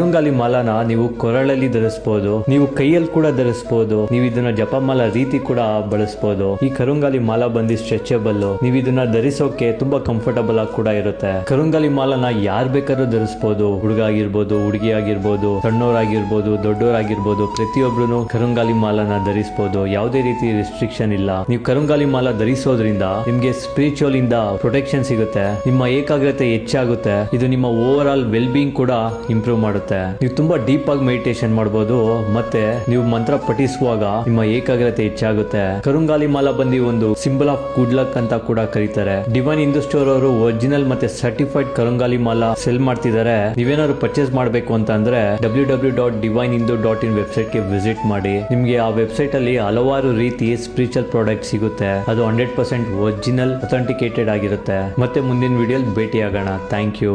ಕರುಂಗಾಲಿ ಮಾಲಾನ ನೀವು ಕೊರಳಲ್ಲಿ ಧರಿಸಬಹುದು, ನೀವು ಕೈಯಲ್ಲಿ ಕೂಡ ಧರಿಸಬಹುದು, ನೀವು ಇದನ್ನ ಜಪಮಾಲ ರೀತಿ ಕೂಡ ಬಳಸಬಹುದು. ಈ ಕರುಂಗಾಲಿ ಮಾಲಾ ಬಂದು ಸ್ಟ್ರೆಚಬಲ್, ನೀವು ಇದನ್ನ ಧರಿಸೋಕೆ ತುಂಬಾ ಕಂಫರ್ಟಬಲ್ ಆಗಿ ಕೂಡ ಇರುತ್ತೆ. ಕರುಂಗಾಲಿ ಮಾಲಾನ ಯಾರ್ ಬೇಕಾದ್ರೂ ಧರಿಸಬಹುದು, ಹುಡುಗ ಆಗಿರ್ಬೋದು, ಹುಡುಗಿ ಆಗಿರ್ಬೋದು, ಸಣ್ಣವರಾಗಿರ್ಬೋದು, ದೊಡ್ಡವರಾಗಿರ್ಬೋದು, ಪ್ರತಿಯೊಬ್ರು ಕರುಂಗಾಲಿ ಮಾಲಾನ ಧರಿಸಬಹುದು. ಯಾವುದೇ ರೀತಿ ರಿಸ್ಟ್ರಿಕ್ಷನ್ ಇಲ್ಲ. ನೀವು ಕರುಂಗಾಲಿ ಮಾಲಾ ಧರಿಸೋದ್ರಿಂದ ನಿಮ್ಗೆ ಸ್ಪಿರಿಚುವಲ್ ಇಂದ ಪ್ರೊಟೆಕ್ಷನ್ ಸಿಗುತ್ತೆ, ನಿಮ್ಮ ಏಕಾಗ್ರತೆ ಹೆಚ್ಚಾಗುತ್ತೆ, ಇದು ನಿಮ್ಮ ಓವರ್ ಆಲ್ ವೆಲ್ ಬೀಯಿಂಗ್ ಕೂಡ ಇಂಪ್ರೂವ್ ಮಾಡುತ್ತೆ. ನೀವು ತುಂಬಾ ಡೀಪ್ ಆಗಿ ಮೆಡಿಟೇಷನ್ ಮಾಡಬಹುದು, ಮತ್ತೆ ನೀವು ಮಂತ್ರ ಪಠಿಸುವಾಗ ನಿಮ್ಮ ಏಕಾಗ್ರತೆ ಹೆಚ್ಚಾಗುತ್ತೆ. ಕರುಂಗಾಲಿ ಮಾಲಾ ಬಂದು ಒಂದು ಸಿಂಬಲ್ ಆಫ್ ಗುಡ್ ಲಕ್ ಅಂತ ಕೂಡ ಕರೀತಾರೆ. ಡಿವೈನ್ ಹಿಂದೂ ಸ್ಟೋರ್ ಅವರು ಒರಿಜಿನಲ್ ಮತ್ತೆ ಸರ್ಟಿಫೈಡ್ ಕರುಂಗಾಲಿ ಮಾಲಾ ಸೆಲ್ ಮಾಡ್ತಿದ್ದಾರೆ. ನೀವೇನಾದ್ರು ಪರ್ಚೇಸ್ ಮಾಡಬೇಕು ಅಂತ ಅಂದ್ರೆ www.divinehindu.in ವೆಬ್ಸೈಟ್ ಗೆ ವಿಸಿಟ್ ಮಾಡಿ. ನಿಮ್ಗೆ ಆ ವೆಬ್ಸೈಟ್ ಅಲ್ಲಿ ಹಲವಾರು ರೀತಿ ಸ್ಪಿರಿಚುವಲ್ ಪ್ರಾಡಕ್ಟ್ ಸಿಗುತ್ತೆ. ಅದು 100% ಒರಿಜಿನಲ್ ಅಥೆಂಟಿಕೇಟೆಡ್ ಆಗಿರುತ್ತೆ. ಮತ್ತೆ ಮುಂದಿನ ವಿಡಿಯೋಲಿ ಭೇಟಿ ಆಗೋಣ. Thank you.